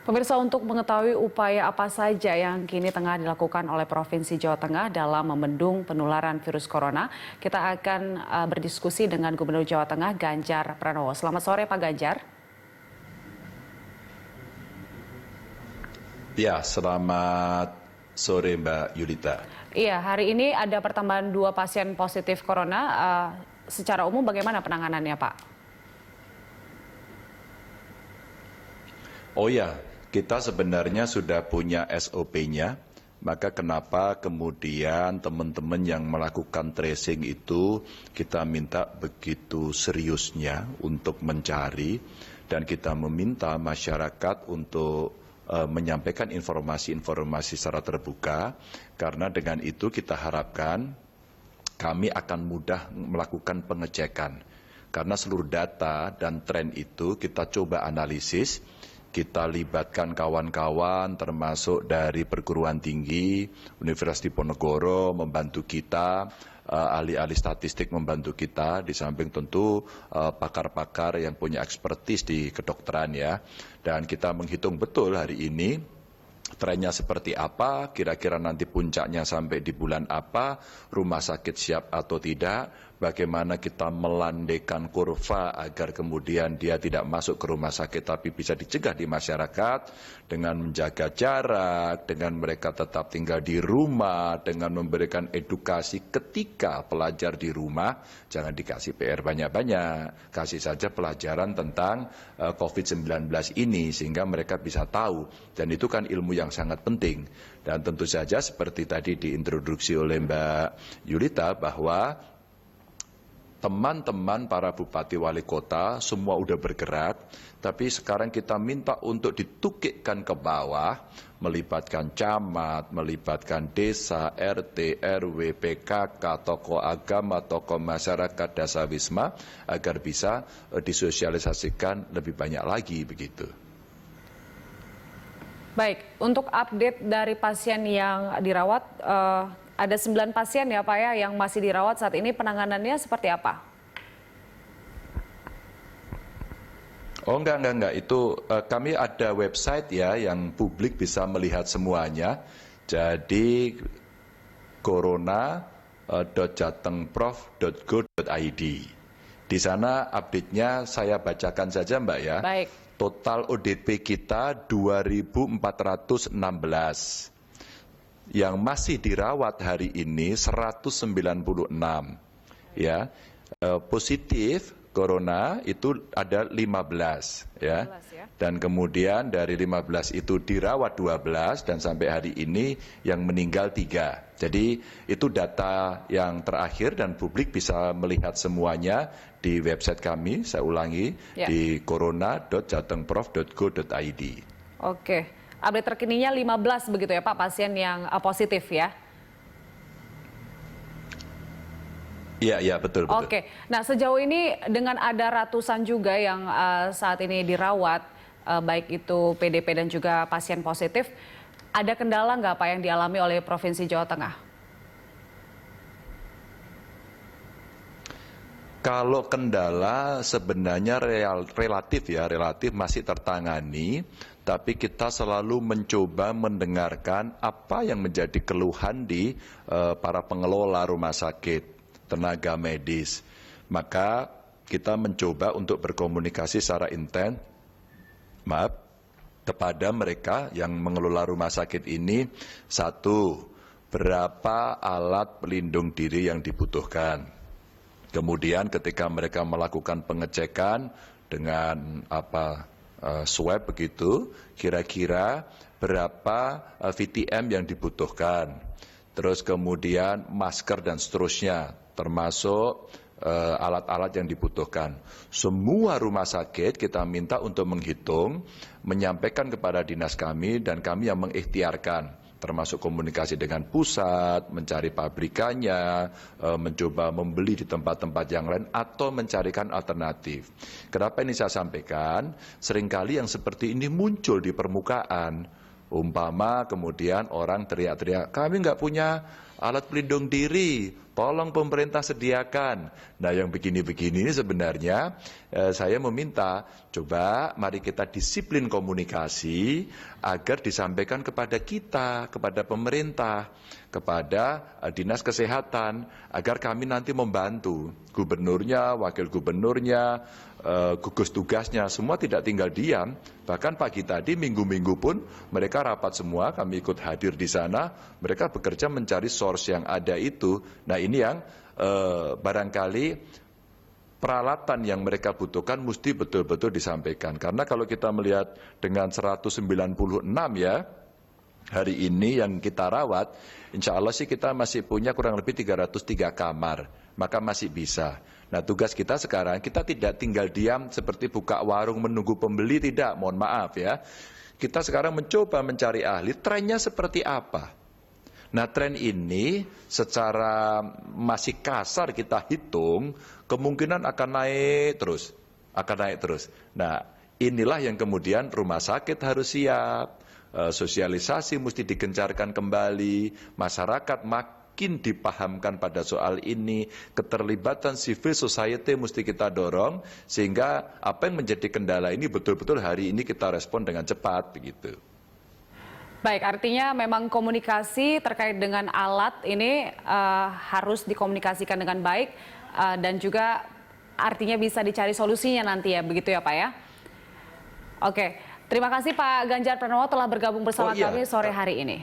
Pemirsa, untuk mengetahui upaya apa saja yang kini tengah dilakukan oleh Provinsi Jawa Tengah dalam membendung penularan virus corona, kita akan berdiskusi dengan Gubernur Jawa Tengah Ganjar Pranowo. Selamat sore Pak Ganjar. Ya, selamat sore Mbak Yulita. Iya, hari ini ada pertambahan 2 pasien positif corona. Secara umum bagaimana penanganannya Pak? Oh ya, kita sebenarnya sudah punya SOP-nya, maka kenapa kemudian teman-teman yang melakukan tracing itu kita minta begitu seriusnya untuk mencari, dan kita meminta masyarakat untuk menyampaikan informasi-informasi secara terbuka, karena dengan itu kita harapkan kami akan mudah melakukan pengecekan. Karena seluruh data dan tren itu kita coba analisis, kita libatkan kawan-kawan termasuk dari perguruan tinggi, Universitas Diponegoro membantu kita, ahli-ahli statistik membantu kita, di samping tentu pakar-pakar yang punya ekspertis di kedokteran ya. Dan kita menghitung betul hari ini trennya seperti apa, kira-kira nanti puncaknya sampai di bulan apa, rumah sakit siap atau tidak, bagaimana kita melandaikan kurva agar kemudian dia tidak masuk ke rumah sakit tapi bisa dicegah di masyarakat dengan menjaga jarak, dengan mereka tetap tinggal di rumah, dengan memberikan edukasi ketika pelajar di rumah, jangan dikasih PR banyak-banyak, kasih saja pelajaran tentang COVID-19 ini sehingga mereka bisa tahu, dan itu kan ilmu yang sangat penting. Dan tentu saja seperti tadi diintroduksi oleh Mbak Yulita bahwa teman-teman para bupati wali kota semua udah bergerak, tapi sekarang kita minta untuk ditukikkan ke bawah, melibatkan camat, melibatkan desa, RT, RW, PKK, tokoh agama, tokoh masyarakat, dasawisma, agar bisa disosialisasikan lebih banyak lagi begitu. Baik, untuk update dari pasien yang dirawat, ada 9 pasien ya Pak ya yang masih dirawat saat ini, penanganannya seperti apa? Oh enggak, itu kami ada website ya yang publik bisa melihat semuanya. Jadi corona.jatengprof.go.id. Di sana update-nya saya bacakan saja Mbak ya. Baik. Total ODP kita 2.416. Yang masih dirawat hari ini 196. Ya. Positif corona itu ada 15 ya. Dan kemudian dari 15 itu dirawat 12 dan sampai hari ini yang meninggal 3. Jadi itu data yang terakhir dan publik bisa melihat semuanya di website kami, saya ulangi, ya, di corona.jatengprof.go.id. Oke, update terkininya 15 begitu ya Pak pasien yang positif ya? Iya, betul. Oke, nah sejauh ini dengan ada ratusan juga yang saat ini dirawat, baik itu PDP dan juga pasien positif, ada kendala nggak Pak yang dialami oleh Provinsi Jawa Tengah? Kalau kendala sebenarnya relatif masih tertangani, tapi kita selalu mencoba mendengarkan apa yang menjadi keluhan di para pengelola rumah sakit, tenaga medis. Maka kita mencoba untuk berkomunikasi secara intens, kepada mereka yang mengelola rumah sakit ini. Satu, berapa alat pelindung diri yang dibutuhkan. Kemudian ketika mereka melakukan pengecekan dengan swab begitu, kira-kira berapa VTM yang dibutuhkan. Terus kemudian masker dan seterusnya, termasuk alat-alat yang dibutuhkan. Semua rumah sakit kita minta untuk menghitung, menyampaikan kepada dinas kami, dan kami yang mengikhtiarkan, termasuk komunikasi dengan pusat, mencari pabrikannya, mencoba membeli di tempat-tempat yang lain, atau mencarikan alternatif. Kenapa ini saya sampaikan? Seringkali yang seperti ini muncul di permukaan. Umpama kemudian orang teriak-teriak, kami nggak punya alat pelindung diri, tolong pemerintah sediakan. Nah yang begini-begini ini sebenarnya saya meminta, coba mari kita disiplin komunikasi agar disampaikan kepada kita, kepada pemerintah, kepada Dinas Kesehatan, agar kami nanti membantu gubernurnya, wakil gubernurnya, gugus tugasnya, semua tidak tinggal diam. Bahkan pagi tadi, minggu-minggu pun mereka rapat semua, kami ikut hadir di sana, mereka bekerja mencari source yang ada itu. Nah ini yang barangkali peralatan yang mereka butuhkan mesti betul-betul disampaikan. Karena kalau kita melihat dengan 196 ya, hari ini yang kita rawat, insya Allah sih kita masih punya kurang lebih 303 kamar, maka masih bisa. Nah tugas kita sekarang, kita tidak tinggal diam seperti buka warung menunggu pembeli, tidak, mohon maaf ya. Kita sekarang mencoba mencari ahli, trennya seperti apa. Nah tren ini secara masih kasar kita hitung, kemungkinan akan naik terus. Nah inilah yang kemudian rumah sakit harus siap, sosialisasi mesti digencarkan kembali, masyarakat makin dipahamkan pada soal ini, keterlibatan civil society mesti kita dorong, sehingga apa yang menjadi kendala ini betul-betul hari ini kita respon dengan cepat begitu. Baik, artinya memang komunikasi terkait dengan alat ini harus dikomunikasikan dengan baik dan juga artinya bisa dicari solusinya nanti ya, begitu ya Pak ya? Oke, terima kasih Pak Ganjar Pranowo telah bergabung bersama kami sore hari ini.